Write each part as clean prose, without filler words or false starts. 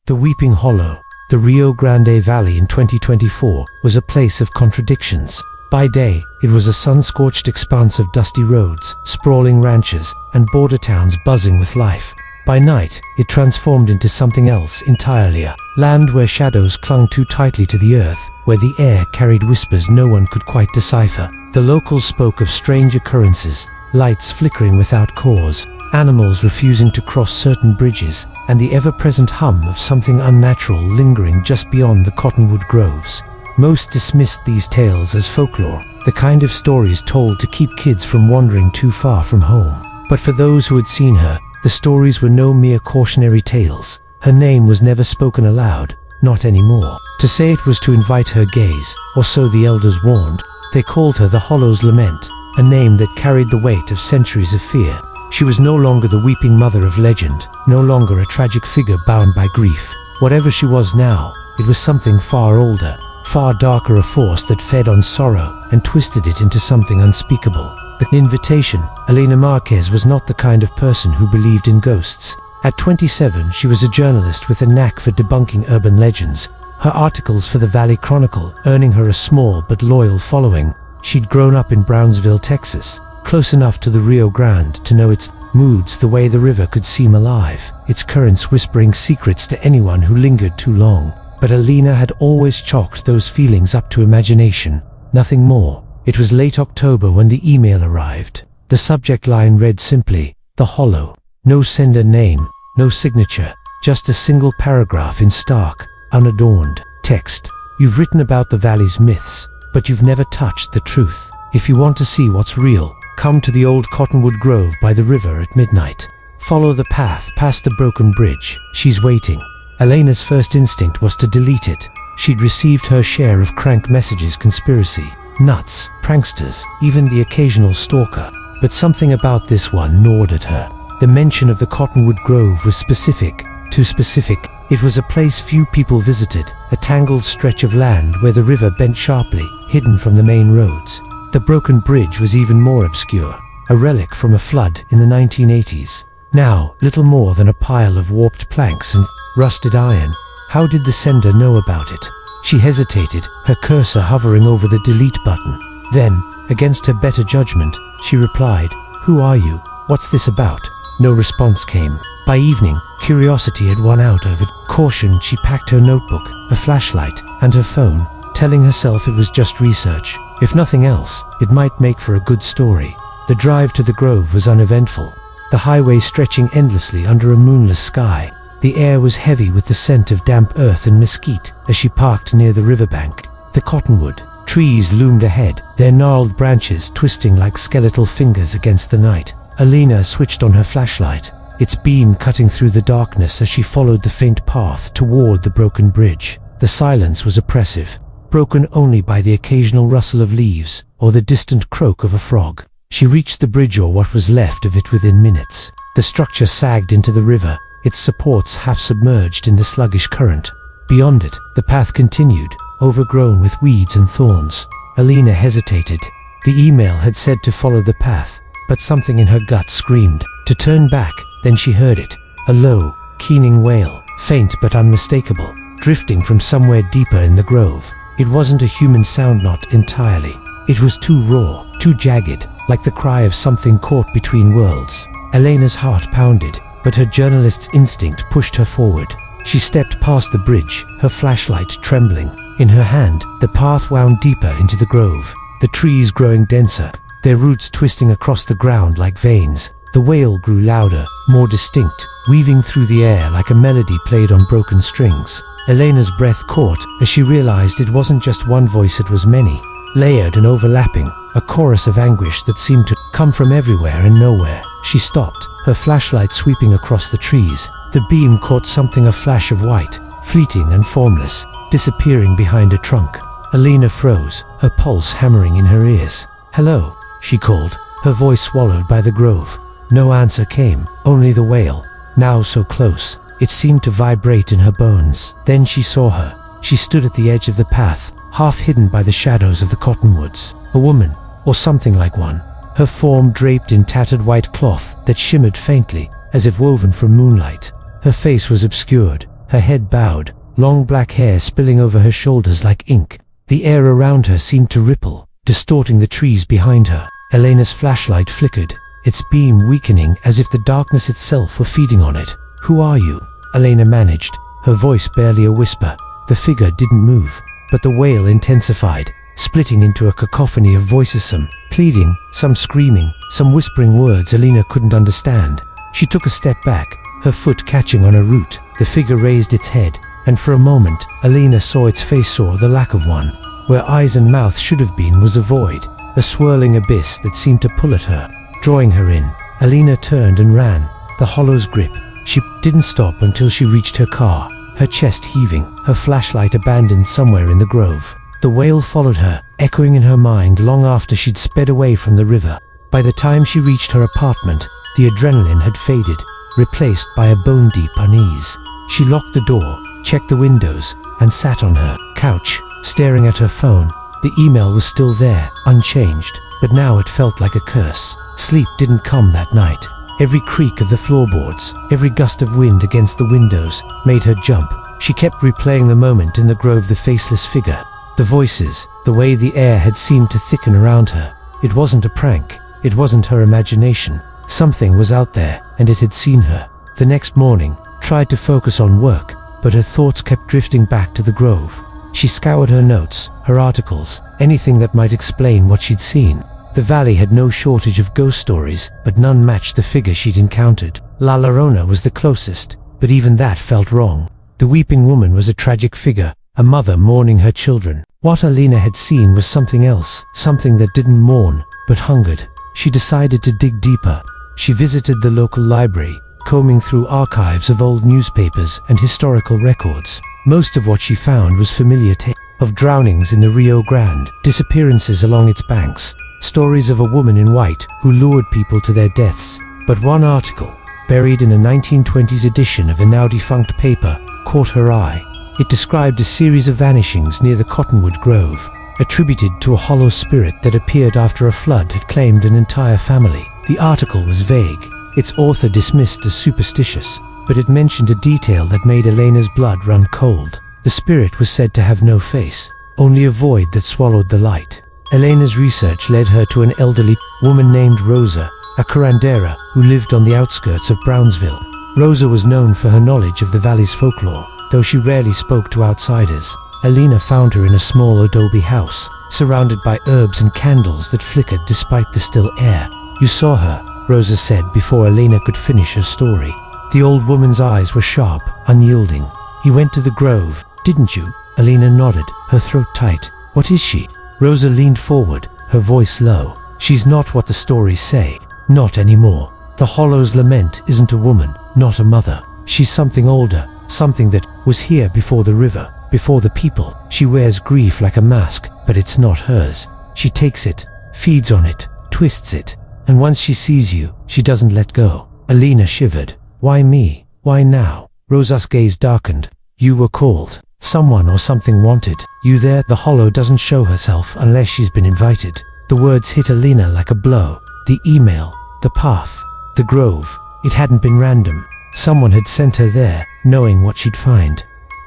The Weeping Hollow, the Rio Grande Valley in 2024, was a place of contradictions. By day, it was a sun-scorched expanse of dusty roads, sprawling ranches, and border towns buzzing with life. By night, it transformed into something else entirely, a land where shadows clung too tightly to the earth, where the air carried whispers no one could quite decipher. The locals spoke of strange occurrences, lights flickering without cause, animals refusing to cross certain bridges, and the ever-present hum of something unnatural lingering just beyond the cottonwood groves. Most dismissed these tales as folklore, the kind of stories told to keep kids from wandering too far from home. But for those who had seen her, the stories were no mere cautionary tales. Her name was never spoken aloud, not anymore. To say it was to invite her gaze, or so the elders warned. They called her the Hollow's Lament, a name that carried the weight of centuries of fear. She was no longer the weeping mother of legend, no longer a tragic figure bound by grief. Whatever she was now, it was something far older, far darker, a force that fed on sorrow and twisted it into something unspeakable. The invitation, Elena Marquez was not the kind of person who believed in ghosts. At 27, she was a journalist with a knack for debunking urban legends, her articles for the Valley Chronicle earning her a small but loyal following. She'd grown up in Brownsville, Texas, close enough to the Rio Grande to know its moods the way the river could seem alive, its currents whispering secrets to anyone who lingered too long. But Elena had always chalked those feelings up to imagination, nothing more. It was late October when the email arrived. The subject line read simply, "The Hollow." No sender name, no signature, just a single paragraph in stark, unadorned text. "You've written about the valley's myths, but you've never touched the truth. If you want to see what's real, come to the old cottonwood grove by the river at midnight. Follow the path past the broken bridge. She's waiting." Elena's first instinct was to delete it. She'd received her share of crank messages, conspiracy nuts, pranksters, even the occasional stalker. But something about this one gnawed at her. The mention of the Cottonwood Grove was specific, too specific. It was a place few people visited, a tangled stretch of land where the river bent sharply, hidden from the main roads. The broken bridge was even more obscure, a relic from a flood in the 1980s. Now, little more than a pile of warped planks and rusted iron. How did the sender know about it? She hesitated, her cursor hovering over the delete button. Then, against her better judgment, she replied, "Who are you? What's this about?" No response came. By evening, curiosity had won out over caution. She packed her notebook, a flashlight, and her phone, telling herself it was just research. If nothing else, it might make for a good story. The drive to the grove was uneventful, the highway stretching endlessly under a moonless sky. The air was heavy with the scent of damp earth and mesquite as she parked near the riverbank. The cottonwood trees loomed ahead, their gnarled branches twisting like skeletal fingers against the night. Elena switched on her flashlight, its beam cutting through the darkness as she followed the faint path toward the broken bridge. The silence was oppressive, broken only by the occasional rustle of leaves or the distant croak of a frog. She reached the bridge, or what was left of it, within minutes. The structure sagged into the river, its supports half submerged in the sluggish current. Beyond it, the path continued, overgrown with weeds and thorns. Elena hesitated. The email had said to follow the path, but something in her gut screamed to turn back. Then she heard it, a low, keening wail, faint but unmistakable, drifting from somewhere deeper in the grove. It wasn't a human sound, not entirely. It was too raw, too jagged, like the cry of something caught between worlds. Elena's heart pounded, but her journalist's instinct pushed her forward. She stepped past the bridge, her flashlight trembling. In her hand, the path wound deeper into the grove, the trees growing denser, their roots twisting across the ground like veins. The wail grew louder, more distinct, weaving through the air like a melody played on broken strings. Elena's breath caught as she realized it wasn't just one voice, it was many, layered and overlapping, a chorus of anguish that seemed to come from everywhere and nowhere. She stopped, her flashlight sweeping across the trees. The beam caught something, a flash of white, fleeting and formless, disappearing behind a trunk. Elena froze, her pulse hammering in her ears. "Hello," she called, her voice swallowed by the grove. No answer came, only the wail, now so close, it seemed to vibrate in her bones. Then she saw her. She stood at the edge of the path, half hidden by the shadows of the cottonwoods. A woman, or something like one, her form draped in tattered white cloth that shimmered faintly, as if woven from moonlight. Her face was obscured, her head bowed, long black hair spilling over her shoulders like ink. The air around her seemed to ripple, distorting the trees behind her. Elena's flashlight flickered, its beam weakening as if the darkness itself were feeding on it. "Who are you?" Elena managed, her voice barely a whisper. The figure didn't move, but the wail intensified, splitting into a cacophony of voices, some pleading, some screaming, some whispering words Elena couldn't understand. She took a step back, her foot catching on a root. The figure raised its head, and for a moment, Elena saw its face, saw the lack of one. Where eyes and mouth should have been was a void, a swirling abyss that seemed to pull at her, drawing her in. Elena turned and ran, the hollow's grip. She didn't stop until she reached her car, her chest heaving, her flashlight abandoned somewhere in the grove. The wail followed her, echoing in her mind long after she'd sped away from the river. By the time she reached her apartment, the adrenaline had faded, replaced by a bone-deep unease. She locked the door, checked the windows, and sat on her couch, staring at her phone. The email was still there, unchanged, but now it felt like a curse. Sleep didn't come that night. Every creak of the floorboards, every gust of wind against the windows, made her jump. She kept replaying the moment in the grove, the faceless figure, the voices, the way the air had seemed to thicken around her. It wasn't a prank, it wasn't her imagination. Something was out there, and it had seen her. The next morning, tried to focus on work, but her thoughts kept drifting back to the grove. She scoured her notes, her articles, anything that might explain what she'd seen. The valley had no shortage of ghost stories, but none matched the figure she'd encountered. La Llorona was the closest, but even that felt wrong. The weeping woman was a tragic figure, a mother mourning her children. What Elena had seen was something else, something that didn't mourn, but hungered. She decided to dig deeper. She visited the local library, combing through archives of old newspapers and historical records. Most of what she found was familiar tales of drownings in the Rio Grande, disappearances along its banks, stories of a woman in white who lured people to their deaths. But one article, buried in a 1920s edition of a now-defunct paper, caught her eye. It described a series of vanishings near the Cottonwood Grove, attributed to a hollow spirit that appeared after a flood had claimed an entire family. The article was vague, its author dismissed as superstitious, but it mentioned a detail that made Elena's blood run cold. The spirit was said to have no face, only a void that swallowed the light. Elena's research led her to an elderly woman named Rosa, a curandera who lived on the outskirts of Brownsville. Rosa was known for her knowledge of the valley's folklore, though she rarely spoke to outsiders. Elena found her in a small adobe house, surrounded by herbs and candles that flickered despite the still air. "You saw her," Rosa said before Elena could finish her story. The old woman's eyes were sharp, unyielding. "You went to the grove, didn't you?" Elena nodded, her throat tight. "What is she?" Rosa leaned forward, her voice low. "She's not what the stories say. Not anymore. The Hollow's Lament isn't a woman, not a mother. She's something older, something that was here before the river, before the people. She wears grief like a mask, but it's not hers. She takes it, feeds on it, twists it, and once she sees you, she doesn't let go." Elena shivered. "Why me? Why now?" Rosa's gaze darkened. "You were called. Someone or something wanted you there. The Hollow doesn't show herself unless she's been invited." The words hit Elena like a blow. The email, the path, the grove. It hadn't been random. Someone had sent her there, knowing what she'd find.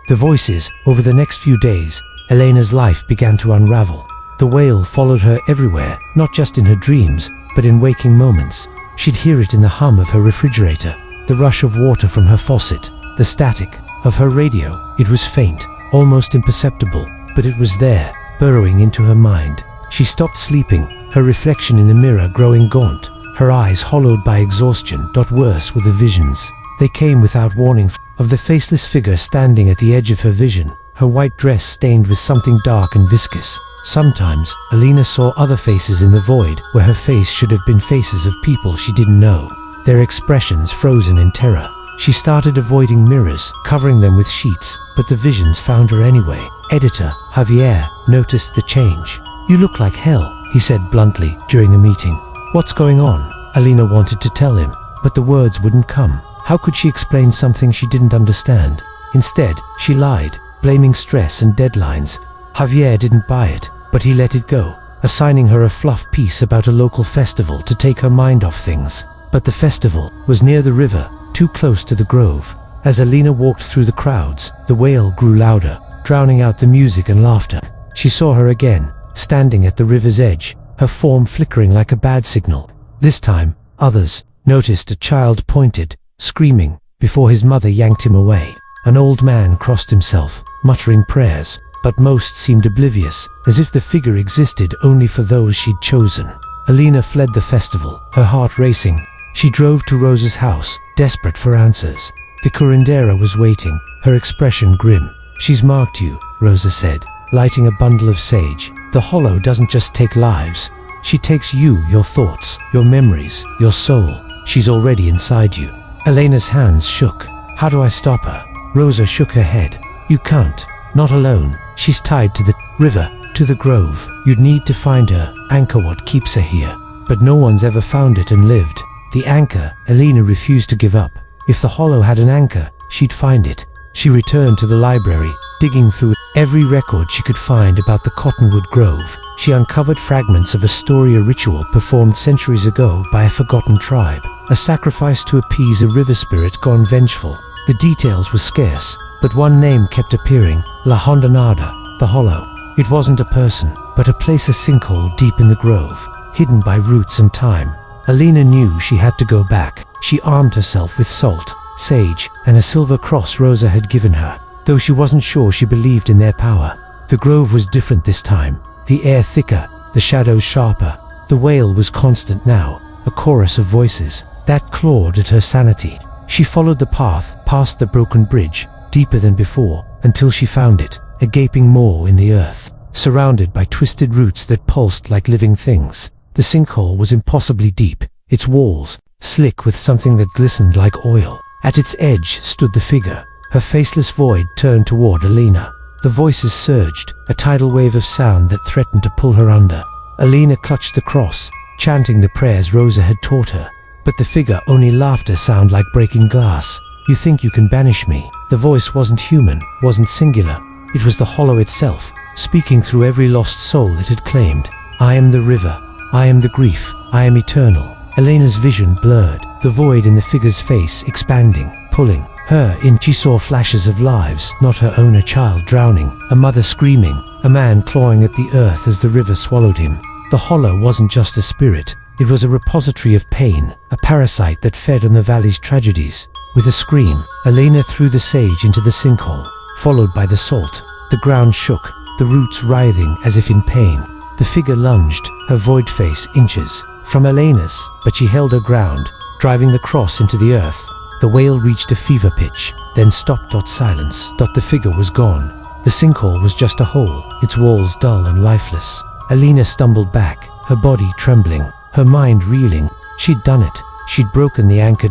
The voices. Over the next few days, Elena's life began to unravel. The wail followed her everywhere, not just in her dreams, but in waking moments. She'd hear it in the hum of her refrigerator, the rush of water from her faucet, the static of her radio. It was faint, almost imperceptible, but it was there, burrowing into her mind. She stopped sleeping, her reflection in the mirror growing gaunt, her eyes hollowed by exhaustion. Worse were the visions. They came without warning, of the faceless figure standing at the edge of her vision, her white dress stained with something dark and viscous. Sometimes, Elena saw other faces in the void, where her face should have been faces of people she didn't know, their expressions frozen in terror. She started avoiding mirrors, covering them with sheets, but the visions found her anyway. Editor Javier noticed the change. "You look like hell," he said bluntly during a meeting. "What's going on?" Elena wanted to tell him, but the words wouldn't come. How could she explain something she didn't understand? Instead, she lied, blaming stress and deadlines. Javier didn't buy it, but he let it go, assigning her a fluff piece about a local festival to take her mind off things. But the festival was near the river, too close to the grove. As Elena walked through the crowds, the wail grew louder, drowning out the music and laughter. She saw her again, standing at the river's edge, her form flickering like a bad signal. This time, others noticed a child pointed, screaming, before his mother yanked him away. An old man crossed himself, muttering prayers, but most seemed oblivious, as if the figure existed only for those she'd chosen. Elena fled the festival, her heart racing. She drove to Rosa's house, desperate for answers. The curandera was waiting, her expression grim. "She's marked you," Rosa said, lighting a bundle of sage. "The hollow doesn't just take lives. She takes you, your thoughts, your memories, your soul. She's already inside you." Elena's hands shook. "How do I stop her?" Rosa shook her head. "You can't. Not alone. She's tied to the river, to the grove. You'd need to find her, anchor what keeps her here. But no one's ever found it and lived." The anchor, Elena refused to give up. If the hollow had an anchor, she'd find it. She returned to the library, digging through every record she could find about the Cottonwood Grove. She uncovered fragments of a story, a ritual performed centuries ago by a forgotten tribe, a sacrifice to appease a river spirit gone vengeful. The details were scarce, but one name kept appearing: La Hondanada, the hollow. It wasn't a person, but a place, a sinkhole deep in the grove, hidden by roots and time. Elena knew she had to go back. She armed herself with salt, sage, and a silver cross Rosa had given her. Though she wasn't sure she believed in their power. The grove was different this time. The air thicker, the shadows sharper. The wail was constant now, a chorus of voices that clawed at her sanity. She followed the path, past the broken bridge, deeper than before, until she found it, a gaping maw in the earth, surrounded by twisted roots that pulsed like living things. The sinkhole was impossibly deep, its walls slick with something that glistened like oil. At its edge stood the figure, her faceless void turned toward Elena. The voices surged, a tidal wave of sound that threatened to pull her under. Elena clutched the cross, chanting the prayers Rosa had taught her. But the figure only laughed, a sound like breaking glass. "You think you can banish me?" The voice wasn't human, wasn't singular. It was the hollow itself, speaking through every lost soul it had claimed. "I am the river. I am the grief. I am eternal." Elena's vision blurred, the void in the figure's face expanding, pulling her in. She saw flashes of lives, not her own: a child drowning, a mother screaming, a man clawing at the earth as the river swallowed him. The hollow wasn't just a spirit, it was a repository of pain, a parasite that fed on the valley's tragedies. With a scream, Elena threw the sage into the sinkhole, followed by the salt. The ground shook, the roots writhing as if in pain. The figure lunged, her void face inches from Elena's, but she held her ground, driving the cross into the earth. The wail reached a fever pitch, then stopped. Silence. The figure was gone. The sinkhole was just a hole, its walls dull and lifeless. Elena stumbled back, her body trembling, her mind reeling. She'd done it. She'd broken the anchor.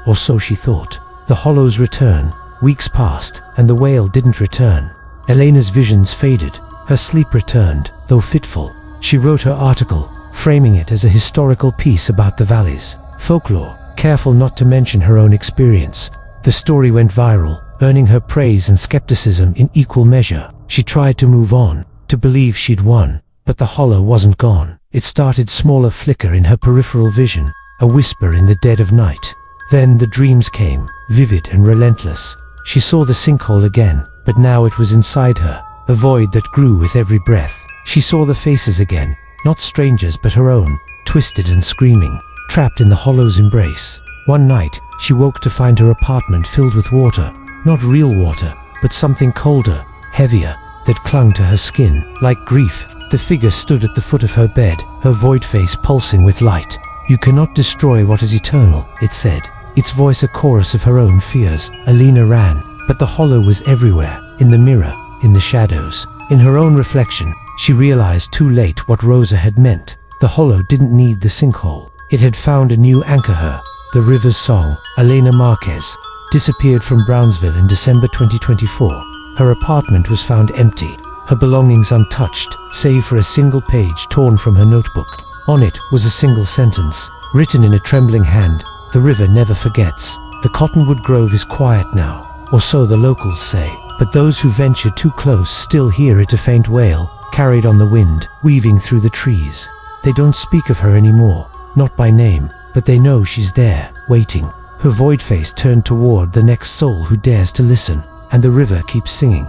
Or so she thought. The hollow's return. Weeks passed, and the wail didn't return. Elena's visions faded. Her sleep returned, though fitful. She wrote her article, framing it as a historical piece about the valley's folklore, careful not to mention her own experience. The story went viral, earning her praise and skepticism in equal measure. She tried to move on, to believe she'd won, but the hollow wasn't gone. It started small, a flicker in her peripheral vision, a whisper in the dead of night. Then the dreams came, vivid and relentless. She saw the sinkhole again, but now it was inside her, a void that grew with every breath. She saw the faces again, not strangers but her own, twisted and screaming, trapped in the hollow's embrace. One night, she woke to find her apartment filled with water, not real water, but something colder, heavier, that clung to her skin. Like grief, the figure stood at the foot of her bed, her void face pulsing with light. "You cannot destroy what is eternal," it said, its voice a chorus of her own fears. Elena ran, but the hollow was everywhere, in the mirror, in the shadows. In her own reflection, she realized too late what Rosa had meant. The hollow didn't need the sinkhole. It had found a new anchor, her. The river's song. Elena Marquez disappeared from Brownsville in December 2024. Her apartment was found empty, her belongings untouched, save for a single page torn from her notebook. On it was a single sentence, written in a trembling hand: "The river never forgets. The Cottonwood Grove is quiet now," or so the locals say. But those who venture too close still hear it, a faint wail, carried on the wind, weaving through the trees. They don't speak of her anymore, not by name, but they know she's there, waiting. Her void face turned toward the next soul who dares to listen, and the river keeps singing.